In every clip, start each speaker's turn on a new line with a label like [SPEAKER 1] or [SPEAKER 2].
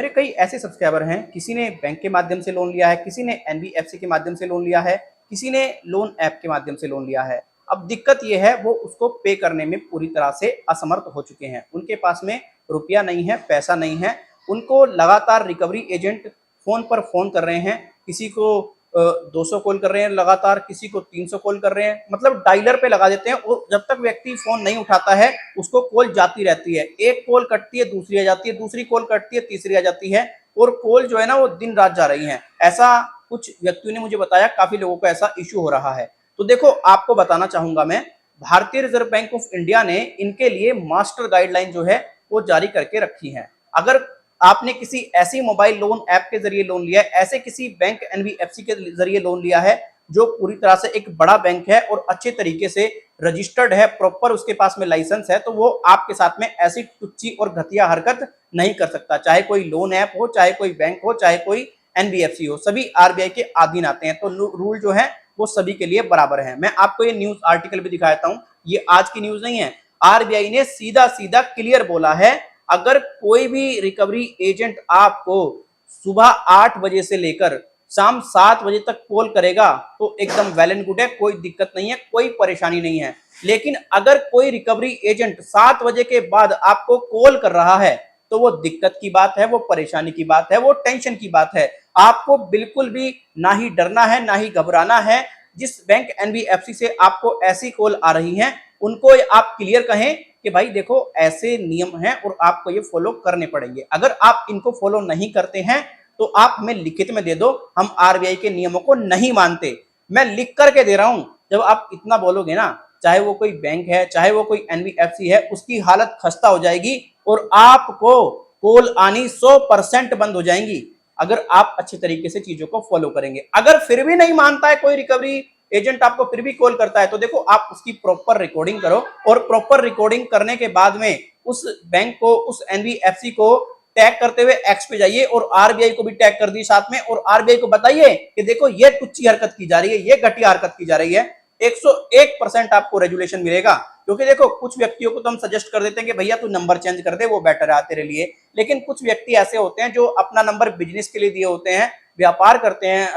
[SPEAKER 1] मेरे कई ऐसे सब्सक्राइबर हैं, किसी ने बैंक के माध्यम से लोन लिया है, किसी ने एनबीएफसी के माध्यम से लोन लिया है, किसी ने लोन ऐप के माध्यम से लोन लिया है। अब दिक्कत ये है, वो उसको पे करने में पूरी तरह से असमर्थ हो चुके हैं। उनके पास में रुपया नहीं है, पैसा नहीं है। उनको लगातार रिकवरी एजेंट फोन पर फोन कर रहे हैं, किसी को 200 कॉल कर रहे हैं लगातार, किसी को 300 कॉल कर रहे हैं, मतलब डायलर पे लगा देते हैं और जब तक व्यक्ति फोन नहीं उठाता है उसको कॉल जाती रहती है। एक कॉल कटती है, दूसरी आ जाती है, दूसरी कॉल कटती है, तीसरी आ जाती है और कॉल जो है ना वो दिन रात जा रही है। ऐसा कुछ व्यक्तियों ने मुझे बताया, काफी लोगों को ऐसा इश्यू हो रहा है। तो देखो, आपको बताना चाहूंगा मैं, भारतीय रिजर्व बैंक ऑफ इंडिया ने इनके लिए मास्टर गाइडलाइन जो है वो जारी करके रखी है। अगर आपने किसी ऐसी मोबाइल लोन ऐप के जरिए लोन लिया है, ऐसे किसी बैंक एनबीएफसी के जरिए लोन लिया है जो पूरी तरह से एक बड़ा बैंक है और अच्छे तरीके से रजिस्टर्ड है, प्रॉपर उसके पास में लाइसेंस है, तो वो आपके साथ में ऐसी टुच्ची और घटिया हरकत नहीं कर सकता। चाहे कोई लोन ऐप हो, चाहे कोई बैंक हो, चाहे कोई एनबीएफसी हो, सभी आरबीआई के अधीन आते हैं। तो रूल जो है वो सभी के लिए बराबर है। मैं आपको ये न्यूज आर्टिकल भी दिखाता हूं, ये आज की न्यूज नहीं है। आरबीआई ने सीधा सीधा क्लियर बोला है, अगर कोई भी रिकवरी एजेंट आपको सुबह 8 बजे से लेकर शाम 7 बजे तक कॉल करेगा तो एकदम वेल एंड गुड है, कोई दिक्कत नहीं है, कोई परेशानी नहीं है। लेकिन अगर कोई रिकवरी एजेंट 7 बजे के बाद आपको कॉल कर रहा है तो वो दिक्कत की बात है, वो परेशानी की बात है, वो टेंशन की बात है। आपको बिल्कुल भी ना ही डरना है, ना ही घबराना है। जिस बैंक एनबीएफसी से आपको ऐसी कॉल आ रही है उनको आप क्लियर कहें कि भाई देखो, ऐसे नियम हैं और आपको ये फॉलो करने पड़ेंगे। अगर आप इनको फॉलो नहीं करते हैं तो आप हमें लिखित में दे दो, हम आरबीआई के नियमों को नहीं मानते। मैं लिख करके दे रहा हूं। जब आप इतना बोलोगे ना, चाहे वो कोई बैंक है, चाहे वो कोई एनबीएफसी है, उसकी हालत खस्ता हो जाएगी और आपको कॉल आनी 100% बंद हो जाएंगी अगर आप अच्छे तरीके से चीजों को फॉलो करेंगे। अगर फिर भी नहीं मानता है कोई रिकवरी एजेंट, आपको फिर भी कॉल करता है, तो देखो आप उसकी प्रॉपर रिकॉर्डिंग करो और प्रॉपर रिकॉर्डिंग करने के बाद में उस बैंक को, उस एनबीएफसी को टैग करते हुए एक्स पे जाइए और आरबीआई को भी टैग कर दी साथ में, और आरबीआई को बताइए कि देखो ये टुच्ची हरकत की जा रही है, ये घटिया हरकत की जा रही है। 101% आपको रेजुलेशन मिलेगा। क्योंकि देखो, कुछ व्यक्तियों को तो हम सजेस्ट कर देते हैं कि भैया तू नंबर चेंज कर दे, वो बेटर है तेरे लिए। लेकिन कुछ व्यक्ति ऐसे होते हैं जो अपना नंबर बिजनेस के लिए दिए होते हैं, व्यापार करते हैं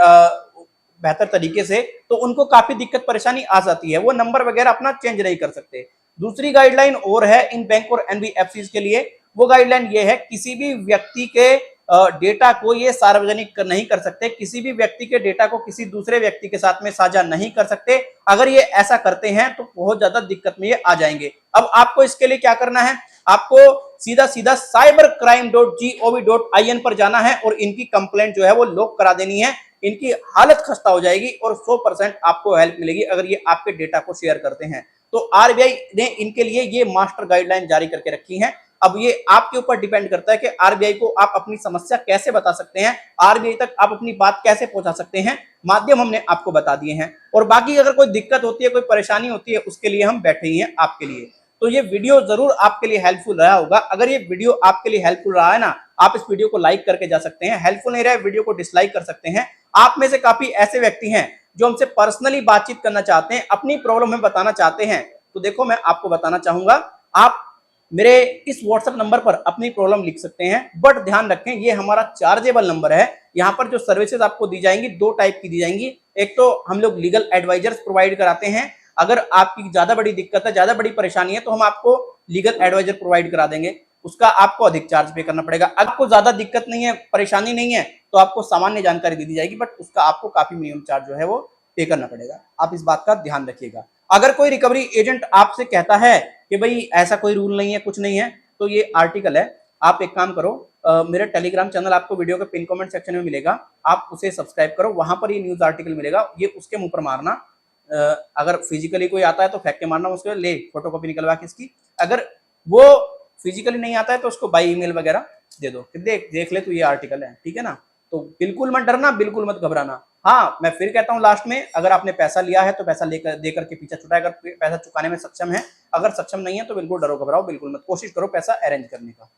[SPEAKER 1] बेहतर तरीके से, तो उनको काफी दिक्कत परेशानी आ जाती है, वो नंबर वगैरह अपना चेंज नहीं कर सकते। दूसरी गाइडलाइन और है इन बैंक और एनबीएफसी के लिए। वो गाइडलाइन ये है, किसी भी व्यक्ति के डेटा को ये सार्वजनिक नहीं कर सकते, किसी भी व्यक्ति के डेटा को किसी दूसरे व्यक्ति के साथ में साझा नहीं कर सकते। अगर ये ऐसा करते हैं तो बहुत ज्यादा दिक्कत में ये आ जाएंगे। अब आपको इसके लिए क्या करना है, आपको सीधा सीधा cybercrime.gov.in पर जाना है और इनकी कंप्लेंट जो है वो लॉक करा देनी है। इनकी हालत खस्ता हो जाएगी और 100% आपको हेल्प मिलेगी अगर ये आपके डेटा को शेयर करते हैं। तो आरबीआई ने इनके लिए ये मास्टर गाइडलाइन जारी करके रखी है। अब ये आपके ऊपर डिपेंड करता है कि आरबीआई को आप अपनी समस्या कैसे बता सकते हैं, आरबीआई तक आप अपनी बात कैसे पहुंचा सकते हैं। माध्यम हमने आपको बता दिए हैं, और बाकी अगर कोई दिक्कत होती है, कोई परेशानी होती है, उसके लिए हम बैठे ही हैं आपके लिए। तो ये वीडियो जरूर आपके लिए हेल्पफुल रहा होगा। अगर ये वीडियो आपके लिए हेल्पफुल रहा है ना, आप इस वीडियो को लाइक करके जा सकते हैं। हेल्पफुल नहीं रहा, वीडियो को डिसलाइक कर सकते हैं। आप में से काफी ऐसे व्यक्ति हैं जो हमसे पर्सनली बातचीत करना चाहते हैं, अपनी प्रॉब्लम हमें बताना चाहते हैं। तो देखो, मैं आपको बताना चाहूंगा, आप मेरे इस व्हाट्सएप नंबर पर अपनी प्रॉब्लम लिख सकते हैं। बट ध्यान रखें, ये हमारा चार्जेबल नंबर है। यहाँ पर जो सर्विसेज आपको दी जाएंगी, दो टाइप की दी जाएंगी। एक तो हम लोग लीगल एडवाइजर्स प्रोवाइड कराते हैं। अगर आपकी ज्यादा बड़ी दिक्कत है, ज्यादा बड़ी परेशानी है, तो हम आपको लीगल एडवाइजर प्रोवाइड करा देंगे। उसका आपको अधिक चार्ज पे करना पड़ेगा। अगर आपको ज्यादा दिक्कत नहीं है, परेशानी नहीं है, तो आपको सामान्य जानकारी दे दी जाएगी, बट उसका आपको काफी मिनिमम चार्ज जो है वो पे करना पड़ेगा। आप इस बात का ध्यान रखिएगा। अगर कोई रिकवरी एजेंट आपसे कहता है कि भाई ऐसा कोई रूल नहीं है, कुछ नहीं है, तो ये आर्टिकल है। आप एक काम करो, मेरा टेलीग्राम चैनल आपको वीडियो के पिन कमेंट सेक्शन में मिलेगा, आप उसे सब्सक्राइब करो, वहां पर ये न्यूज आर्टिकल मिलेगा। ये उसके मुंह पर मारना, अगर फिजिकली कोई आता है तो फेंक के मारना, उसके ले फोटोकॉपी निकलवा के इसकी। अगर वो फिजिकली नहीं आता है तो उसको बाय ईमेल वगैरह दे दो कि देख ले तू, ये आर्टिकल है, ठीक है ना। तो बिल्कुल मत डरना, बिल्कुल मत घबराना। हाँ, मैं फिर कहता हूँ लास्ट में, अगर आपने पैसा लिया है तो पैसा लेकर देकर के पीछा छुटाए, अगर पैसा चुकाने में सक्षम है। अगर सक्षम नहीं है तो बिल्कुल डरो घबराओ बिल्कुल मत, कोशिश करो पैसा अरेंज करने का।